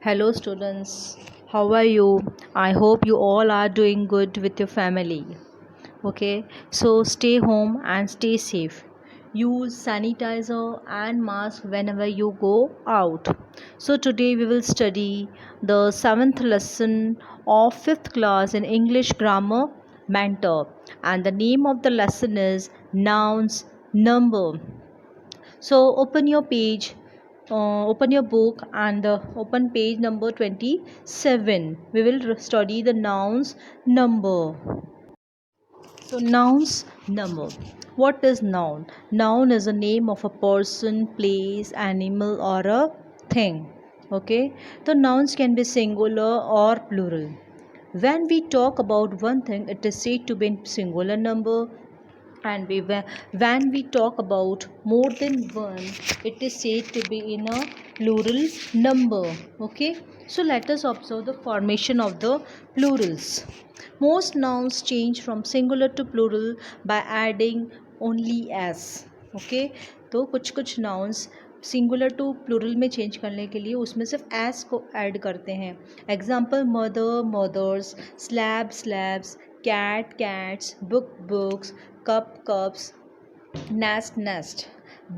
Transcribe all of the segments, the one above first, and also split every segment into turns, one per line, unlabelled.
Hello, students. How are you? I hope you all are doing good with your family. Okay, so stay home and stay safe. Use sanitizer and mask whenever you go out. So, today we will study the seventh lesson of fifth class in English grammar mentor, and the name of the lesson is nouns number. So open your book and open page number 27. We will study the nouns number. So nouns number. What is noun? Noun is a name of a person, place, animal, or a thing. Okay. The nouns can be singular or plural. When we talk about one thing, it is said to be in singular number, and when we talk about more than one, it is said to be in a plural number. Okay, so let us observe the formation of the plurals. Most nouns change from singular to plural by adding only s. Okay, तो कुछ कुछ nouns singular to plural में change करने के लिए उसमें सिर्फ S को ऐड करते हैं. Example mother mothers, slab slabs, cat cats, book books, cup cups, nest nest,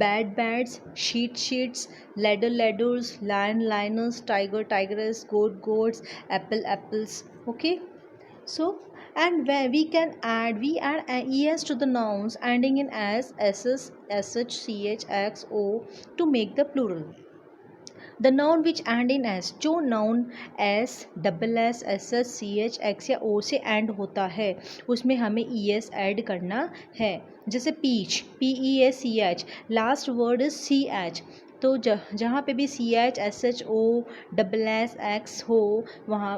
bed beds, sheets, ladder ladders, lion liners, tiger tigress, goat goats, apple apples. Okay, so and where we add es to the nouns ending in s, ss, sh, ch, x, o to make the plural. The noun which end in s, जो noun s, double S, S S, C H, X या O से and होता है उसमें हमें E S add करना है. जैसे peach, P E A C H, last word is C H. तो जहाँ पे भी C H, S H, O, double S, X हो वहाँ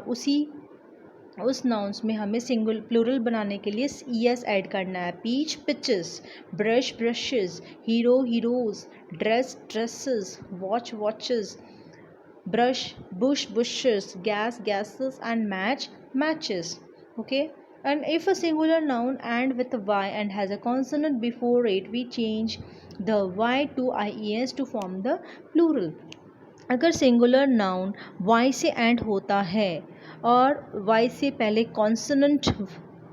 उस नाउन्स में हमें सिंगल प्लूरल बनाने के लिए ई एस ऐड करना है. Peach peaches, brush brushes, hero heroes, dress dresses, watch watches, brush bush bushes, gas gases, and match matches. Okay, and if a singular noun end with a y and has a consonant before it, we change the y to ies to form the plural. अगर singular noun y से and होता है और y से पहले consonant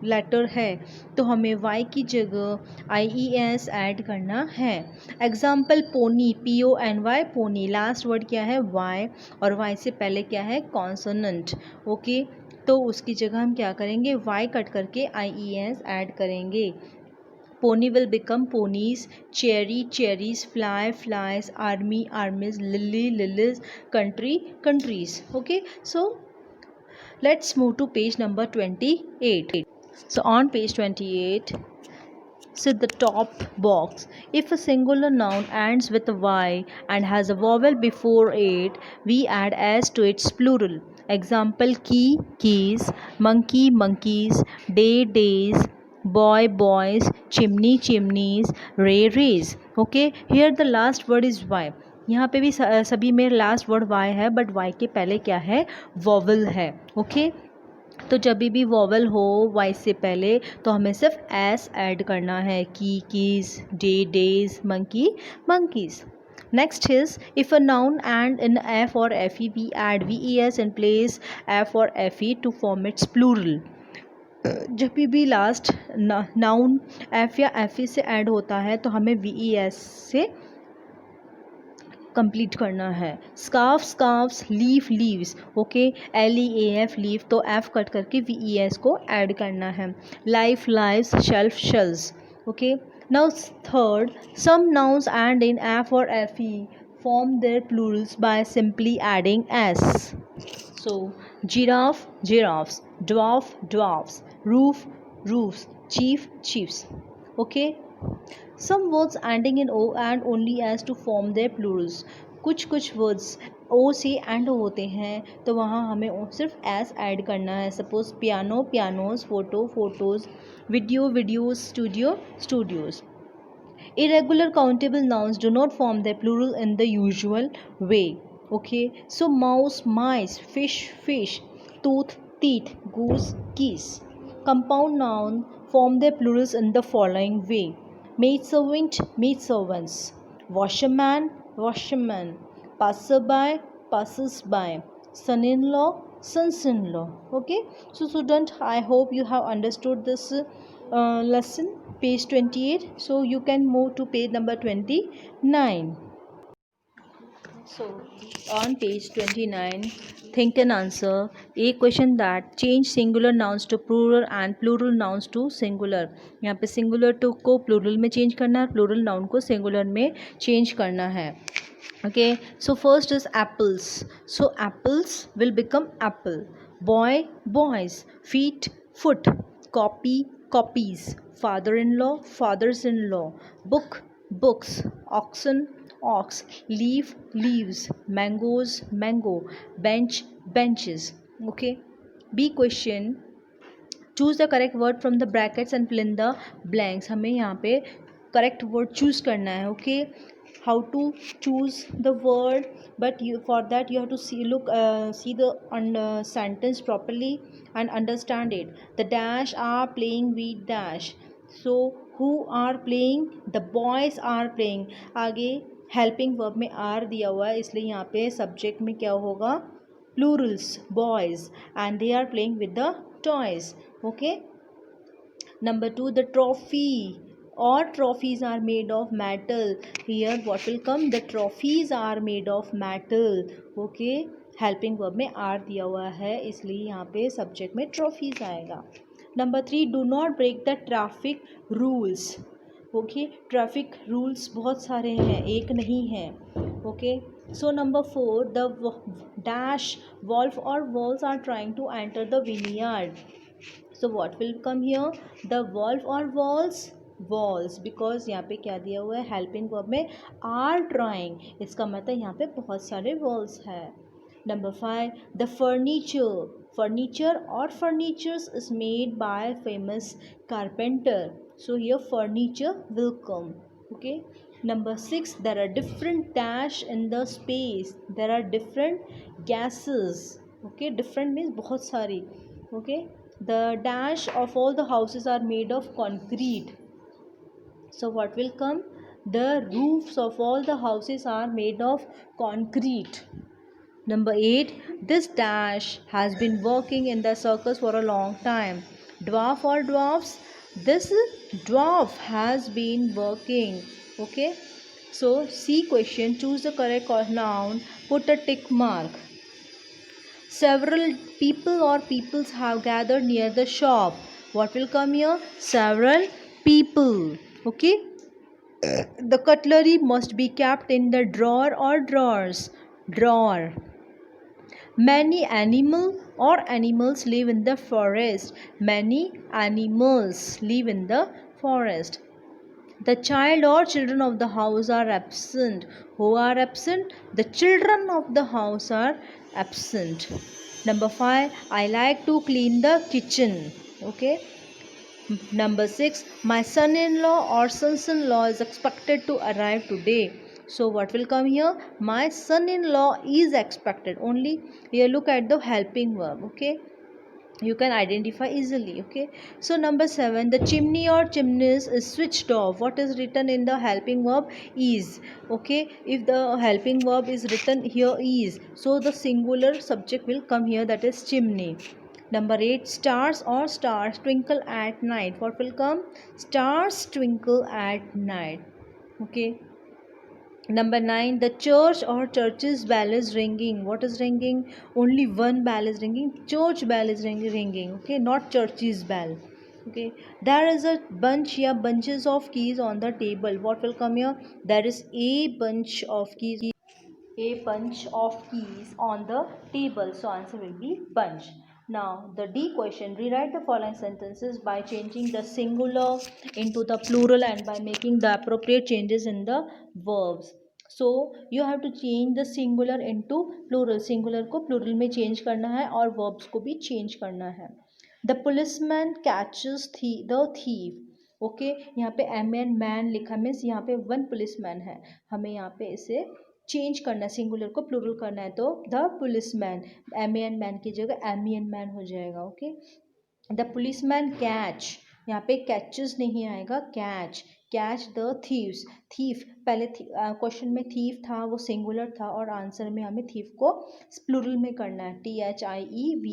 letter है तो हमें y की जगह आई ई एस ऐड करना है. Example pony, P O N Y, pony. Last word क्या है? y, और y से पहले क्या है? कॉन्सोनेंट. ओके, तो उसकी जगह हम क्या करेंगे? y कट करके आई ई एस ऐड करेंगे. Pony will become ponies, cherry cherries, fly flies, army armies, lily lilies, country countries. Okay, so let's move to page number 28. So on page 28, see the top box. If a singular noun ends with a y and has a vowel before it, we add s to its plural. Example: key keys, monkey monkeys, day days, boy boys, chimney chimneys, ray rays. Okay, here the last word is y. यहाँ पे भी सभी में last word y है, but y के पहले क्या है? वॉवल है. ओके, तो जब भी वॉवल हो वाई से पहले तो हमें सिर्फ एस ऐड करना है. Key keys, day days, monkey monkeys. Next is if a noun end in F और F E, we add V E S in place F और F E to form its plural. जब भी last noun F या F E से add होता है तो हमें वी ई एस से कंप्लीट करना है. Scarf scarfs, leaf leaves. Okay, L E A F leaf, तो एफ कट करके वी ई एस को ऐड करना है. Life lives, shelf shelves. Okay, now third, some nouns end in F और F E form their plurals by simply adding s. So giraffe giraffes, dwarf dwarfs, roof roofs, chief chiefs. Okay, some words ending in o and only s to form their plurals. कुछ words ओ से and होते हैं तो वहाँ हमें सिर्फ S add करना है. Suppose piano pianos, photo photos, video videos, studio Studios. Irregular countable nouns do not form their plural in the usual way. Okay, so mouse mice, fish fish, tooth teeth, goose geese. Compound noun form their plurals in the following way: maidservant maidservants, washerman washerman, passerby passersby, son-in-law, sons-in-law. Okay, so student, I hope you have understood this lesson, page 28. So you can move to page number 29. So on page 29, think and answer a question that change singular nouns to plural and plural nouns to singular. यहाँ पे singular to को plural में change करना है, plural noun को singular में change करना है. Okay, so first is apples. So apples will become apple. Boy, boys. Feet, foot. Copy, copies. Father-in-law, fathers-in-law. Book, books. Oxen, ox. Leaf, leaves. Mangoes, mango. Bench, benches. Okay, B question. Choose the correct word from the brackets and fill in the blanks. हमें यहाँ पे correct word choose करना है. Okay, how to choose the word, but you for that you have to see the sentence properly and understand it. The dash are playing with dash. So who are playing? The boys are playing. आगे helping verb में are दिया हुआ है, इसलिए यहाँ पे subject में क्या होगा? Plurals, boys, and they are playing with the toys. Okay, number 2, the trophy or trophies are made of metal. Here what will come? The trophies are made of metal. Okay, helping verb में are दिया हुआ है, इसलिए यहाँ पे subject में trophies आएगा. Number 3, do not break the traffic rules. Okay, traffic rules बहुत सारे हैं, एक नहीं है. Okay, so number 4, the dash wolf or wolves are trying to enter the vineyard. So what will come here? The wolf or wolves? Walls, because यहाँ पे क्या दिया हुआ है? हेल्पिंग वर्ब में are trying, इसका मतलब यहाँ पे बहुत सारे walls है. Number 5, the furniture or furnitures is made by famous carpenter. So here furniture will come. Okay, number 6, there are different dash in the space. There are different gases. Okay, different means बहुत सारी. Okay, the dash of all the houses are made of concrete. So what will come? The roofs of all the houses are made of concrete. Number 8, this dash has been working in the circus for a long time. Dwarf or dwarfs? This dwarf has been working. Okay, so C question, choose the correct noun, put a tick mark. Several people or peoples have gathered near the shop. What will come here? Several people. Okay, the cutlery must be kept in the drawer or drawers. Drawer. Many animals live in the forest. Many animals live in the forest. The child or children of the house are absent. Who are absent? The children of the house are absent. Number 5, I like to clean the kitchen. Okay. Number 6, my son-in-law or sons-in-law is expected to arrive today. So what will come here? My son-in-law is expected. Only here look at the helping verb. Okay, you can identify easily. Okay, so number 7, the chimney or chimneys is switched off. What is written in the helping verb? Is. Okay, if the helping verb is written here is, so the singular subject will come here, that is chimney. Number 8, stars or stars twinkle at night. What will come? Stars twinkle at night. Okay, number 9, the church or church's bell is ringing. What is ringing? Only one bell is ringing. Church bell is ringing. Okay, not church's bell. Okay, there is a bunch या bunches of keys on the table. What will come here? There is a bunch of keys. A bunch of keys on the table. So answer will be bunch. Now the D question, rewrite the following sentences by changing the singular into the plural and by making the appropriate changes in the verbs. So you have to change the singular into plural. Singular को plural में change करना है और verbs को भी change करना है. The policeman catches the thief. Okay, यहाँ पे man लिखा मीन्स यहाँ पे वन पुलिसमैन है. हमें यहाँ पे इसे चेंज करना है, सिंगुलर को प्लूरल करना है, तो द पुलिसमैन मैन की जगह मैन हो जाएगा. ओके, द पुलिसमैन कैच, यहाँ पे कैचेस नहीं आएगा, catch. Catch the thieves, thief पहले क्वेश्चन में थीफ था वो सिंगुलर था और आंसर में हमें थीफ को प्लूरल में करना है, THIEVE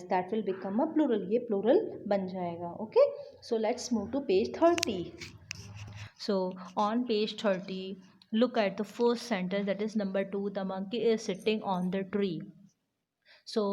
that will become a plural, ये प्लूरल बन जाएगा. Okay, so let's move to page 30. So on page 30, look at the first sentence, that is number 2. The monkey is sitting on the tree. So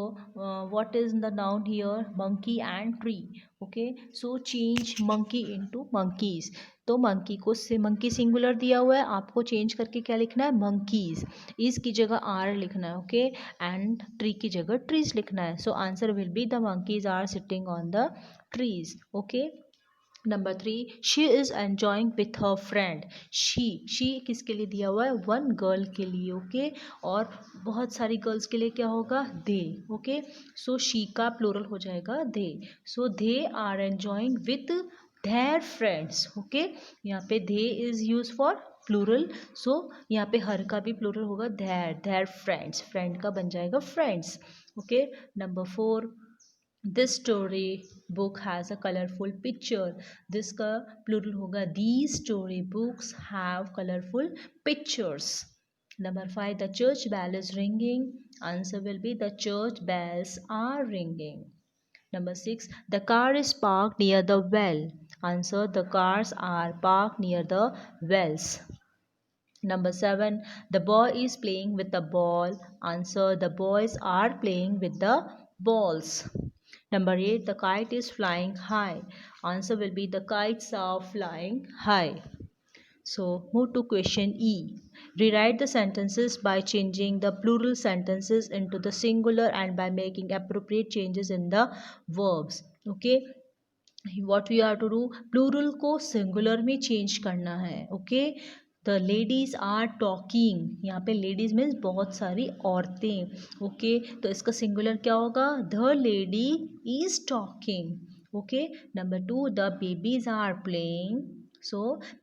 what is the noun here? Monkey and tree. Okay, so change monkey into monkeys. तो monkey को से monkey singular दिया हुआ है, आपको change करके क्या लिखना है? मंकीज. इस की जगह आर लिखना है. ओके, एंड ट्री की जगह ट्रीज लिखना है. So answer will be the monkeys are sitting on the trees. Okay, number 3, she is enjoying with her friend. She किसके लिए दिया हुआ है? वन गर्ल के लिए. ओके, और बहुत सारी गर्ल्स के लिए क्या होगा? दे. ओके, सो शी का प्लूरल हो जाएगा they. So they are enjoying with their friends. Okay, यहाँ पे they is use for plural, so यहाँ पे हर का भी प्लूरल होगा देयर फ्रेंड्स. फ्रेंड का बन जाएगा friends. Okay, number 4, this story book has a colourful picture. This का प्लूरल होगा these story books have colourful pictures. Number 5, the church bell is ringing. Answer will be the church bells are ringing. Number 6, the car is parked near the well. Answer, the cars are parked near the wells. Number 7, the boy is playing with the ball. Answer, the boys are playing with the balls. Number 8, the kite is flying high. Answer will be the kites are flying high. So move to question E. Rewrite the sentences by changing the plural sentences into the singular and by making appropriate changes in the verbs. Okay, what we have to do, plural को singular में change करना है. Okay, the ladies are talking. यहाँ पे ladies means बहुत सारी औरतें. Okay, तो इसका सिंगुलर क्या होगा? The lady is talking. Okay, number 2, the babies are playing. So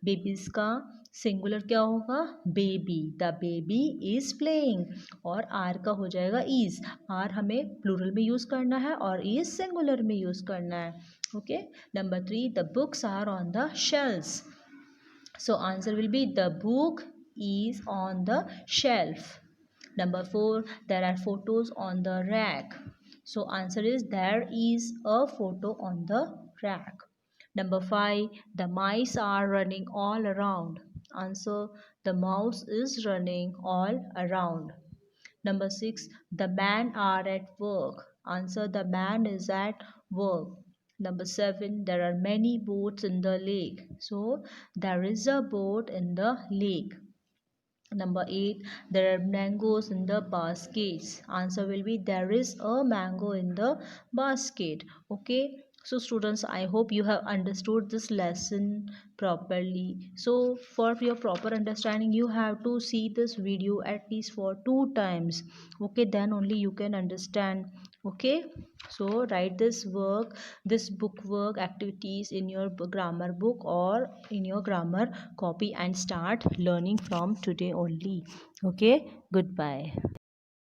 babies का सिंगुलर क्या होगा? Baby. The baby is playing. और आर का हो जाएगा इज. आर हमें प्लूरल में यूज़ करना है और इज सिंगुलर में यूज़ करना है. Okay, number 3, the books are on the shelves. So answer will be the book is on the shelf. Number 4, there are photos on the rack. So answer is there is a photo on the rack. Number 5, the mice are running all around. Answer, the mouse is running all around. Number 6, the men are at work. Answer, the man is at work. Number 7, there are many boats in the lake. So there is a boat in the lake. Number 8, there are mangoes in the baskets. Answer will be there is a mango in the basket. Okay, so students, I hope you have understood this lesson properly. So for your proper understanding, you have to see this video at least for 2 times. Okay, then only you can understand. Okay, so write this work, this book work activities in your grammar book or in your grammar copy and start learning from today only. Okay, goodbye.